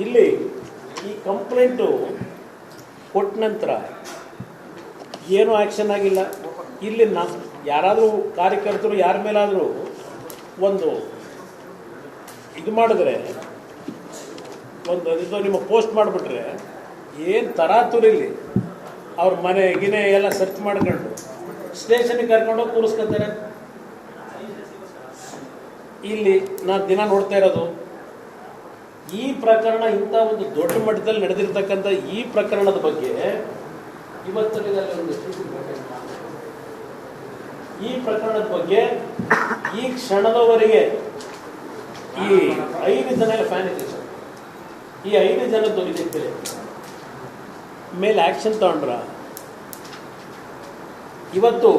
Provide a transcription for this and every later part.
ಇಲ್ಲಿ ಈ ಕಂಪ್ಲೇಂಟು ಕೊಟ್ಟ ನಂತರ ಏನೂ ಆ್ಯಕ್ಷನ್ ಆಗಿಲ್ಲ. ಇಲ್ಲಿ ಯಾರಾದರೂ ಕಾರ್ಯಕರ್ತರು ಯಾರ ಮೇಲಾದರೂ ಒಂದು ಇದು ಮಾಡಿದ್ರೆ, ಒಂದು ಇದು ನಿಮ್ಮ ಪೋಸ್ಟ್ ಮಾಡಿಬಿಟ್ರೆ ಏನು ತರಾತುರಿಲಿ ಅವ್ರ ಮನೆ ಗಿನೆ ಎಲ್ಲ ಸರ್ಚ್ ಮಾಡ್ಕೊಂಡು ಸ್ಟೇಷನ್ಗೆ ಕರ್ಕೊಂಡೋಗಿ ಕೂರಿಸ್ಕೊತಾರೆ. ಇಲ್ಲಿ ನಾನು ದಿನ ನೋಡ್ತಾ ಇರೋದು ಈ ಪ್ರಕರಣ, ಇಂಥ ಒಂದು ದೊಡ್ಡ ಮಟ್ಟದಲ್ಲಿ ನಡೆದಿರ್ತಕ್ಕಂಥ ಈ ಪ್ರಕರಣದ ಬಗ್ಗೆ ಈ ಪ್ರಕರಣದ ಬಗ್ಗೆ ಈ ಕ್ಷಣದವರೆಗೆ ಈ 5 ಜನ ಫ್ಯಾನ್ ಇದೆ ಸರ್, ಈ 5 ಜನದ್ದು ಇದಕ್ಕೆ ಮೇಲೆ ಆ್ಯಕ್ಷನ್ ತಗೊಂಡ್ರ. ಇವತ್ತು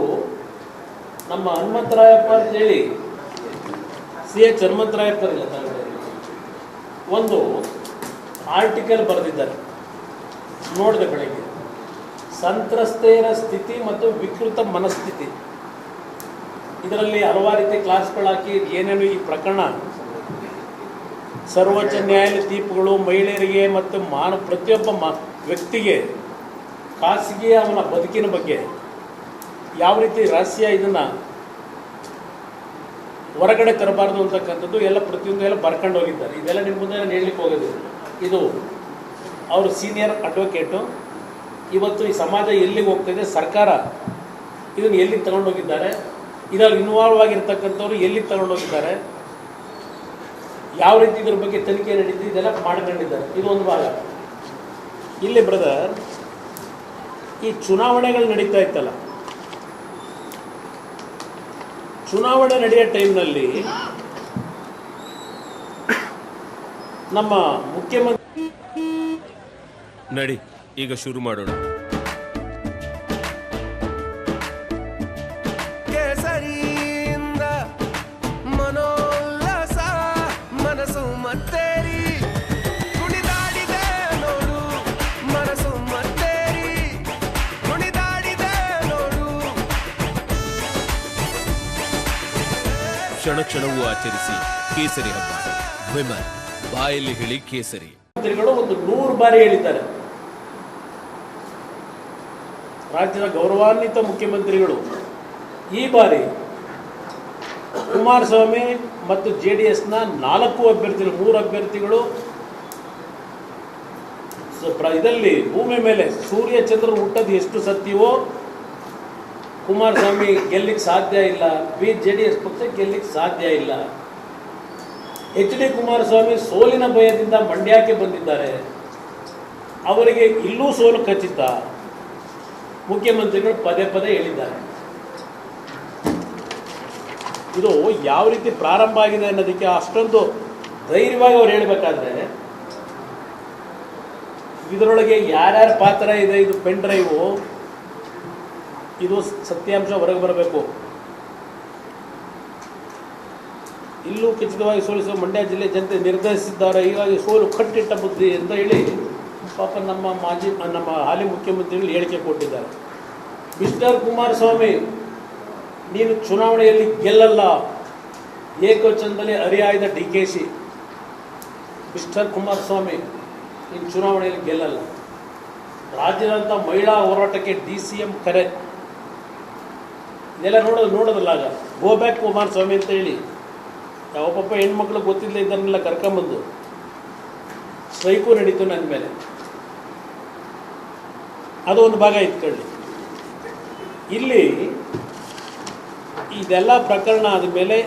ನಮ್ಮ ಹನುಮಂತರಾಯಪ್ಪ ಅಂತೇಳಿ CH ಹನುಮಂತರಾಯಪ್ಪ ಇಲ್ಲ ಒಂದು ಆರ್ಟಿಕಲ್ ಬರೆದಿದ್ದಾರೆ, ನೋಡಿದೆ ಬೆಳಗ್ಗೆ. ಸಂತ್ರಸ್ತೆಯರ ಸ್ಥಿತಿ ಮತ್ತು ವಿಕೃತ ಮನಸ್ಥಿತಿ, ಇದರಲ್ಲಿ ಹಲವಾರು ರೀತಿ ಕ್ಲಾಸ್ಗಳಾಕಿ ಏನೇನು ಈ ಪ್ರಕರಣ ಸರ್ವೋಚ್ಚ ನ್ಯಾಯಾಲಯ ತೀರ್ಪುಗಳು ಮಹಿಳೆಯರಿಗೆ ಮತ್ತು ಪ್ರತಿಯೊಬ್ಬ ವ್ಯಕ್ತಿಗೆ ಖಾಸಗಿ ಅವನ ಬದುಕಿನ ಬಗ್ಗೆ ಯಾವ ರೀತಿ ರಹಸ್ಯ ಇದನ್ನು ಹೊರಗಡೆ ತರಬಾರ್ದು ಅಂತಕ್ಕಂಥದ್ದು ಎಲ್ಲ ಪ್ರತಿಯೊಂದು ಎಲ್ಲ ಬರ್ಕೊಂಡು ಹೋಗಿದ್ದಾರೆ. ಇದೆಲ್ಲ ನಿಮ್ಮ ಮುಂದೆ ನಾನು ಹೇಳಲಿಕ್ಕೆ ಹೋಗೋದಿಲ್ಲ. ಇದು ಅವರು ಸೀನಿಯರ್ ಅಡ್ವೊಕೇಟು. ಇವತ್ತು ಈ ಸಮಾಜ ಎಲ್ಲಿಗೆ ಹೋಗ್ತಾಯಿದೆ, ಸರ್ಕಾರ ಇದನ್ನು ಎಲ್ಲಿಗೆ ತಗೊಂಡೋಗಿದ್ದಾರೆ, ಇದರಲ್ಲಿ ಇನ್ವಾಲ್ವ್ ಆಗಿರ್ತಕ್ಕಂಥವ್ರು ಎಲ್ಲಿಗೆ ತಗೊಂಡೋಗಿದ್ದಾರೆ, ಯಾವ ರೀತಿ ಇದ್ರ ಬಗ್ಗೆ ತನಿಖೆ ನಡೀತಿದೆ, ಇದೆಲ್ಲ ಮಾಡ್ಕೊಂಡಿದ್ದಾರೆ. ಇದು ಒಂದು ಭಾಗ. ಇಲ್ಲಿ ಬ್ರದರ್, ಈ ಚುನಾವಣೆಗಳು ನಡೀತಾ ಇತ್ತಲ್ಲ, ಚುನಾವಣೆ ನಡೆಯೋ ಟೈಮ್ನಲ್ಲಿ ನಮ್ಮ ಮುಖ್ಯಮಂತ್ರಿ ನಡಿ ಈಗ ಶುರು ಮಾಡೋಣ. ಕೇಸರಿಯಿಂದ ಮನೋಲ್ಲಾಸ ಮನಸ್ಸು ಮತ್ತೇರಿ ಕುಣಿದಾಡಿದೆ ನೋಡು, ಮನಸ್ಸು ಮತ್ತೇರಿ ಕುಣಿದಾಡಿದೆ ನೋಡು. ಕ್ಷಣ ಕ್ಷಣವೂ ಆಚರಿಸಿ ಕೇಸರಿ ಹಬ್ಬ. ವಿಮಲ್ ಬಾಯಲ್ಲಿ ಹೇಳಿ ಕೇಸರಿ. ಮಂತ್ರಿಗಳು ಒಂದು 100 ಬಾರಿ ಹೇಳಿದ್ದಾರೆ. ರಾಜ್ಯದ ಗೌರವಾನ್ವಿತ ಮುಖ್ಯಮಂತ್ರಿಗಳು ಈ ಬಾರಿ ಕುಮಾರಸ್ವಾಮಿ ಮತ್ತು JDSನ 4 ಅಭ್ಯರ್ಥಿಗಳು, 3 ಅಭ್ಯರ್ಥಿಗಳು ಇದರಲ್ಲಿ ಭೂಮಿ ಮೇಲೆ ಸೂರ್ಯ ಚಂದ್ರರು ಹುಟ್ಟೋದು ಎಷ್ಟು ಸತ್ಯವೋ ಕುಮಾರಸ್ವಾಮಿ ಗೆಲ್ಲಿಕ್ಕೆ ಸಾಧ್ಯ ಇಲ್ಲ, JDS ಪಕ್ಷ ಗೆಲ್ಲಿಕ್ಕೆ ಸಾಧ್ಯ ಇಲ್ಲ. HD ಕುಮಾರಸ್ವಾಮಿ ಸೋಲಿನ ಭಯದಿಂದ ಮಂಡ್ಯಕ್ಕೆ ಬಂದಿದ್ದಾರೆ, ಅವರಿಗೆ ಇಲ್ಲೂ ಸೋಲು ಖಚಿತ. ಮುಖ್ಯಮಂತ್ರಿಗಳು ಪದೇ ಪದೇ ಹೇಳಿದ್ದಾರೆ. ಇದು ಯಾವ ರೀತಿ ಪ್ರಾರಂಭ ಆಗಿದೆ ಅನ್ನೋದಕ್ಕೆ ಅಷ್ಟೊಂದು ಧೈರ್ಯವಾಗಿ ಅವ್ರು ಹೇಳಬೇಕಾದ್ರೆ, ಇದರೊಳಗೆ ಯಾರ್ಯಾರ ಪಾತ್ರ ಇದೆ, ಇದು ಪೆನ್ ಡ್ರೈವು, ಇದು ಸತ್ಯಾಂಶ ಹೊರಗೆ ಬರಬೇಕು. ಇಲ್ಲೂ ಖಚಿತವಾಗಿ ಸೋಲಿಸುವ ಮಂಡ್ಯ ಜಿಲ್ಲೆ ಜನತೆ ನಿರ್ಧರಿಸಿದ್ದಾರೆ, ಹೀಗಾಗಿ ಸೋಲು ಕಟ್ಟಿಟ್ಟ ಬುದ್ಧಿ ಅಂತ ಹೇಳಿ ಪಾಪ ನಮ್ಮ ಹಾಲಿ ಮುಖ್ಯಮಂತ್ರಿಗಳು ಹೇಳಿಕೆ ಕೊಟ್ಟಿದ್ದಾರೆ. ಮಿಸ್ಟರ್ ಕುಮಾರಸ್ವಾಮಿ, ನೀನು ಚುನಾವಣೆಯಲ್ಲಿ ಗೆಲ್ಲಲ್ಲ, ಏಕವಚನದಲ್ಲಿ ಹರಿಹಾಯ್ದ DKC. ಮಿಸ್ಟರ್ ಕುಮಾರಸ್ವಾಮಿ, ನೀನು ಚುನಾವಣೆಯಲ್ಲಿ ಗೆಲ್ಲಲ್ಲ. ರಾಜ್ಯದಂಥ ಮಹಿಳಾ ಹೋರಾಟಕ್ಕೆ DCM ಕರೆ, ಇದೆಲ್ಲ ನೋಡೋದಲ್ಲ. ಆಗ ಗೋ ಬ್ಯಾಕ್ ಕುಮಾರಸ್ವಾಮಿ ಅಂತ ಹೇಳಿ ಯಾವ ಪಾಪ ಹೆಣ್ಮಕ್ಳು ಗೊತ್ತಿಲ್ಲ ಇದನ್ನೆಲ್ಲ ಕರ್ಕೊಂಬಂದು ಸ್ಟ್ರೈಕು ನಡೀತು ನನ್ನ ಮೇಲೆ. ಅದು ಒಂದು ಭಾಗ ಇಟ್ಕೊಳ್ಳಿ. ಇಲ್ಲಿ ಇದೆಲ್ಲ ಪ್ರಕರಣ ಆದಮೇಲೆ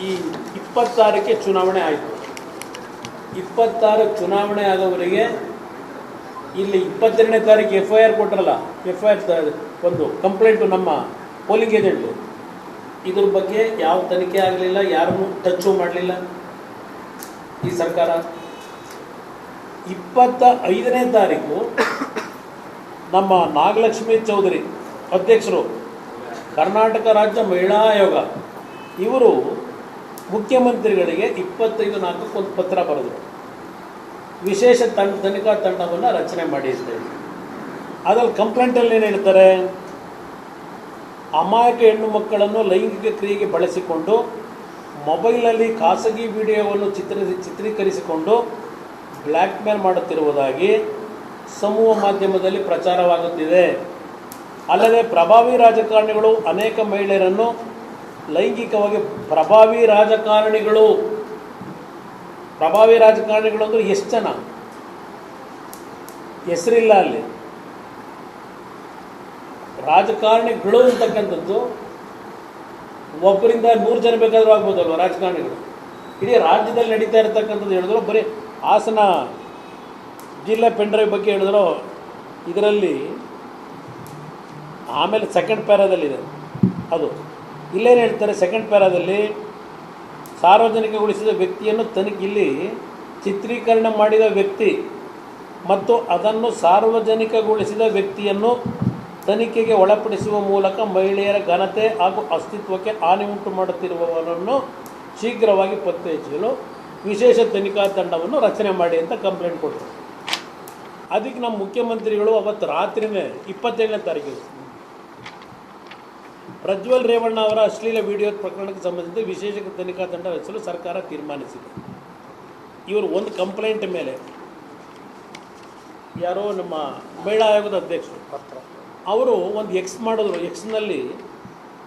ಈ 26ಕ್ಕೆ ಚುನಾವಣೆ ಆಯಿತು. 26 ಚುನಾವಣೆ ಆದವರಿಗೆ ಇಲ್ಲಿ 22ನೇ ತಾರೀಕು FIR ಕೊಟ್ಟರಲ್ಲ, FIR ಒಂದು ಕಂಪ್ಲೇಂಟು ನಮ್ಮ ಪೋಲಿಂಗ್ ಏಜೆಂಟು, ಇದ್ರ ಬಗ್ಗೆ ಯಾವ ತನಿಖೆ ಆಗಲಿಲ್ಲ, ಯಾರನ್ನೂ ಟಚ್ಚು ಮಾಡಲಿಲ್ಲ ಈ ಸರ್ಕಾರ. 25ನೇ ತಾರೀಕು ನಮ್ಮ ನಾಗಲಕ್ಷ್ಮಿ ಚೌಧರಿ ಅಧ್ಯಕ್ಷರು, ಕರ್ನಾಟಕ ರಾಜ್ಯ ಮಹಿಳಾ ಆಯೋಗ, ಇವರು ಮುಖ್ಯಮಂತ್ರಿಗಳಿಗೆ 25/4 ಒಂದು ಪತ್ರ ಬರೆದರು. ವಿಶೇಷ ತನಿಖಾ ತಂಡವನ್ನು ರಚನೆ ಮಾಡಿ ಅಂತೇಳಿ. ಅದರಲ್ಲಿ ಕಂಪ್ಲೇಂಟಲ್ಲಿ ಏನು ಹೇಳ್ತಾರೆ, ಅಮಾಯಕ ಹೆಣ್ಣು ಮಕ್ಕಳನ್ನು ಲೈಂಗಿಕ ಕ್ರಿಯೆಗೆ ಬಳಸಿಕೊಂಡು ಮೊಬೈಲ್ನಲ್ಲಿ ಖಾಸಗಿ ವಿಡಿಯೋವನ್ನು ಚಿತ್ರೀಕರಿಸಿಕೊಂಡು ಬ್ಲ್ಯಾಕ್ ಮೇಲ್ ಮಾಡುತ್ತಿರುವುದಾಗಿ ಸಮೂಹ ಮಾಧ್ಯಮದಲ್ಲಿ ಪ್ರಚಾರವಾಗುತ್ತಿದೆ. ಅಲ್ಲದೆ ಪ್ರಭಾವಿ ರಾಜಕಾರಣಿಗಳು ಅನೇಕ ಮಹಿಳೆಯರನ್ನು ಲೈಂಗಿಕವಾಗಿ ಪ್ರಭಾವಿ ರಾಜಕಾರಣಿಗಳು ಅಂದರೆ ಎಷ್ಟು ಜನ ಹೆಸರಿಲ್ಲ ಅಲ್ಲಿ. ರಾಜಕಾರಣಿಗಳು ಅಂತಕ್ಕಂಥದ್ದು ಒಬ್ಬರಿಂದ 100 ಜನ ಬೇಕಾದರೂ ಆಗ್ಬೋದಲ್ವ ರಾಜಕಾರಣಿಗಳು. ಇಡೀ ರಾಜ್ಯದಲ್ಲಿ ನಡೀತಾ ಇರತಕ್ಕಂಥದ್ದು ಹೇಳಿದ್ರು, ಬರೀ ಹಾಸನ ಜಿಲ್ಲೆ ಪೆಂಡ್ರೈವ್ ಬಗ್ಗೆ ಹೇಳಿದ್ರು. ಇದರಲ್ಲಿ ಆಮೇಲೆ ಸೆಕೆಂಡ್ ಪ್ಯಾರಾದಲ್ಲಿದೆ ಅದು. ಇಲ್ಲೇನು ಹೇಳ್ತಾರೆ ಸೆಕೆಂಡ್ ಪ್ಯಾರಾದಲ್ಲಿ, ಸಾರ್ವಜನಿಕಗೊಳಿಸಿದ ವ್ಯಕ್ತಿಯನ್ನು ಇಲ್ಲಿ ಚಿತ್ರೀಕರಣ ಮಾಡಿದ ವ್ಯಕ್ತಿ ಮತ್ತು ಅದನ್ನು ಸಾರ್ವಜನಿಕಗೊಳಿಸಿದ ವ್ಯಕ್ತಿಯನ್ನು ತನಿಖೆಗೆ ಒಳಪಡಿಸುವ ಮೂಲಕ ಮಹಿಳೆಯರ ಘನತೆ ಹಾಗೂ ಅಸ್ತಿತ್ವಕ್ಕೆ ಹಾನಿ ಉಂಟು ಮಾಡುತ್ತಿರುವವರನ್ನು ಶೀಘ್ರವಾಗಿ ಪತ್ತೆ ಹಚ್ಚಲು ವಿಶೇಷ ತನಿಖಾ ತಂಡವನ್ನು ರಚನೆ ಮಾಡಿ ಅಂತ ಕಂಪ್ಲೇಂಟ್ ಕೊಟ್ಟರು. ಅದಕ್ಕೆ ನಮ್ಮ ಮುಖ್ಯಮಂತ್ರಿಗಳು ಅವತ್ತು ರಾತ್ರಿನೇ 27ನೇ ತಾರೀಕಿಗೆ ಪ್ರಜ್ವಲ್ ರೇವಣ್ಣ ಅವರ ಅಶ್ಲೀಲ ವಿಡಿಯೋ ಪ್ರಕರಣಕ್ಕೆ ಸಂಬಂಧಿಸಿದ ವಿಶೇಷ ತನಿಖಾ ತಂಡ ರಚಿಸಲು ಸರ್ಕಾರ ತೀರ್ಮಾನಿಸಿದೆ. ಇವರು ಒಂದು ಕಂಪ್ಲೇಂಟ್ ಮೇಲೆ ಯಾರೋ ನಮ್ಮ ಮಹಿಳಾ ಆಯೋಗದ ಅಧ್ಯಕ್ಷರು ಅವರು ಒಂದು ಎಕ್ಸ್ ಮಾಡಿದ್ರು. ಎಕ್ಸ್ನಲ್ಲಿ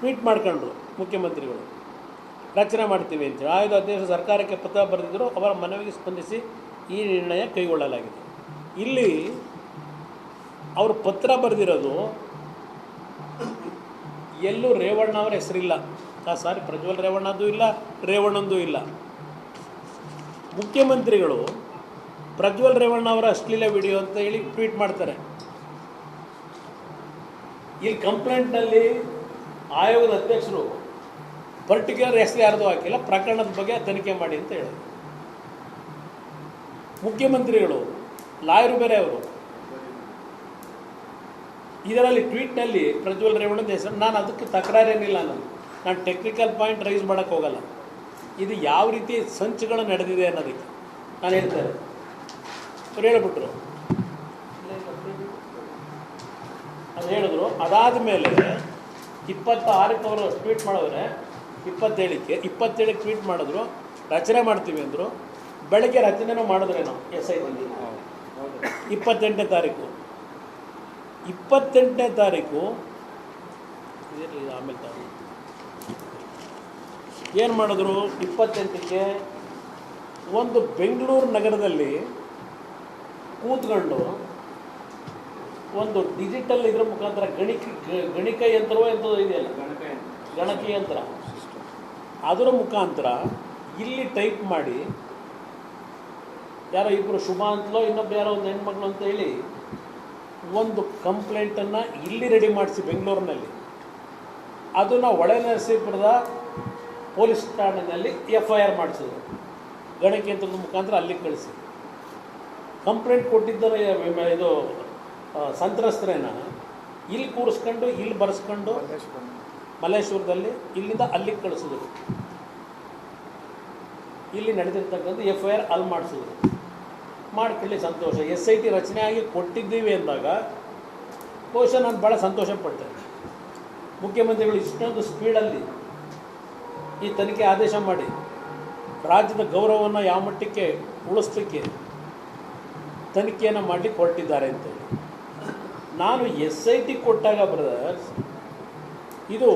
ಟ್ವೀಟ್ ಮಾಡ್ಕೊಂಡ್ರು ಮುಖ್ಯಮಂತ್ರಿಗಳು, ರಚನೆ ಮಾಡ್ತೀವಿ ಅಂತೇಳಿ. ಆಯೋಗದ ಅಧ್ಯಕ್ಷರು ಸರ್ಕಾರಕ್ಕೆ ಪತ್ರ ಬರೆದಿದ್ದರು. ಅವರ ಮನವಿಗೆ ಸ್ಪಂದಿಸಿ ಈ ನಿರ್ಣಯ ಕೈಗೊಳ್ಳಲಾಗಿದೆ. ಇಲ್ಲಿ ಅವರು ಪತ್ರ ಬರೆದಿರೋದು ಎಲ್ಲೂ ರೇವಣ್ಣ ಅವರ ಹೆಸರಿಲ್ಲ. ಸಾರಿ, ಪ್ರಜ್ವಲ್ ರೇವಣ್ಣದ್ದು ಇಲ್ಲ, ರೇವಣ್ಣಂದು ಇಲ್ಲ. ಮುಖ್ಯಮಂತ್ರಿಗಳು ಪ್ರಜ್ವಲ್ ರೇವಣ್ಣ ಅವರ ಅಶ್ಲೀಲ ವಿಡಿಯೋ ಅಂತ ಹೇಳಿ ಟ್ವೀಟ್ ಮಾಡ್ತಾರೆ. ಇಲ್ಲಿ ಕಂಪ್ಲೇಂಟ್ನಲ್ಲಿ ಆಯೋಗದ ಅಧ್ಯಕ್ಷರು ಪರ್ಟಿಕ್ಯುಲರ್ ಹೆಸರು ಯಾರ್ದು ಹಾಕಿಲ್ಲ, ಪ್ರಕರಣದ ಬಗ್ಗೆ ತನಿಖೆ ಮಾಡಿ ಅಂತ ಹೇಳೋದು. ಮುಖ್ಯಮಂತ್ರಿಗಳು ಲಾಯರು ಬೇರೆ ಅವರು. ಇದರಲ್ಲಿ ಟ್ವೀಟ್ನಲ್ಲಿ ಪ್ರಜ್ವಲ್ ರೇವಣ್ಣದ ಹೆಸರು, ನಾನು ಅದಕ್ಕೆ ತಕರಾರೇನಿಲ್ಲ, ನಾನು ಟೆಕ್ನಿಕಲ್ ಪಾಯಿಂಟ್ ರೈಸ್ ಮಾಡೋಕ್ಕೆ ಹೋಗಲ್ಲ. ಇದು ಯಾವ ರೀತಿ ಸಂಚುಗಳು ನಡೆದಿದೆ ಅನ್ನೋದಕ್ಕೆ ನಾನು ಹೇಳ್ತಾರೆ. ಅವ್ರು ಹೇಳ್ಬಿಟ್ರು, ಅದು ಹೇಳಿದ್ರು. ಅದಾದ ಮೇಲೆ 26ಕ್ಕೆ ಅವರು ಟ್ವೀಟ್ ಮಾಡಿದ್ರೆ 27ಕ್ಕೆ ಟ್ವೀಟ್ ಮಾಡಿದ್ರು, ರಚನೆ ಮಾಡ್ತೀವಿ ಅಂದರು. ಬೆಳಗ್ಗೆ ರಚನೆನೂ ಮಾಡಿದ್ರೇನೋ SIT 28ನೇ ತಾರೀಕು. 28ನೇ ತಾರೀಕು ಆಮೇಲೆ ಏನು ಮಾಡಿದ್ರು, 28ಕ್ಕೆ ಒಂದು ಬೆಂಗಳೂರು ನಗರದಲ್ಲಿ ಕೂತ್ಕೊಂಡು ಒಂದು ಡಿಜಿಟಲ್ ಇದರ ಮುಖಾಂತರ ಗಣಿಕ ಯಂತ್ರವೋ ಎಂಥದ್ದು ಇದೆಯಲ್ಲ, ಗಣಕಿ ಯಂತ್ರ, ಅದರ ಮುಖಾಂತರ ಇಲ್ಲಿ ಟೈಪ್ ಮಾಡಿ, ಯಾರೋ ಇಬ್ಬರು ಶುಭ ಅಂತಲೋ ಇನ್ನೊಬ್ಬ ಯಾರೋ ಒಂದು ಹೆಣ್ಮಕ್ಳು ಅಂತ ಹೇಳಿ ಒಂದು ಕಂಪ್ಲೇಂಟನ್ನು ಇಲ್ಲಿ ರೆಡಿ ಮಾಡಿಸಿ ಬೆಂಗಳೂರಿನಲ್ಲಿ, ಅದನ್ನು ಹೊಳೆನರಸೀಪುರದ ಪೊಲೀಸ್ ಠಾಣೆಯಲ್ಲಿ FIR ಮಾಡಿಸಿದ್ರು. ಗಣಕಿ ಯಂತ್ರದ ಮುಖಾಂತರ ಅಲ್ಲಿಗೆ ಕಳಿಸಿ ಕಂಪ್ಲೇಂಟ್ ಕೊಟ್ಟಿದ್ದರೆ ಇದು ಸಂತ್ರಸ್ತರೇನ ಇಲ್ಲಿ ಕೂರಿಸ್ಕೊಂಡು ಇಲ್ಲಿ ಬರೆಸ್ಕೊಂಡು ಮಲ್ಲೇಶ್ವರದಲ್ಲಿ ಇಲ್ಲಿಂದ ಅಲ್ಲಿಗೆ ಕಳಿಸಿದ್ರು. ಇಲ್ಲಿ ನಡೆದಿರ್ತಕ್ಕಂಥ FIR ಅಲ್ಲಿ ಮಾಡಿಸಿದ್ರು. ಮಾಡ್ಕೊಳ್ಳಿ, ಸಂತೋಷ. SIT ರಚನೆ ಆಗಿ ಕೊಟ್ಟಿದ್ದೀವಿ ಅಂದಾಗ ಬಹುಶಃ ನಾನು ಭಾಳ ಸಂತೋಷಪಟ್ಟೆ. ಮುಖ್ಯಮಂತ್ರಿಗಳು ಇಷ್ಟೊಂದು ಸ್ಪೀಡಲ್ಲಿ ಈ ತನಿಖೆ ಆದೇಶ ಮಾಡಿ ರಾಜ್ಯದ ಗೌರವವನ್ನು ಯಾವ ಮಟ್ಟಕ್ಕೆ ಉಳಿಸ್ಲಿಕ್ಕೆ ತನಿಖೆಯನ್ನು ಮಾಡಲಿಕ್ಕೆ ಹೊರಟಿದ್ದಾರೆ ಅಂತೇಳಿ. ನಾನು SIT ಕೊಟ್ಟಾಗ ಬ್ರದರ್ಸ್, ಇದು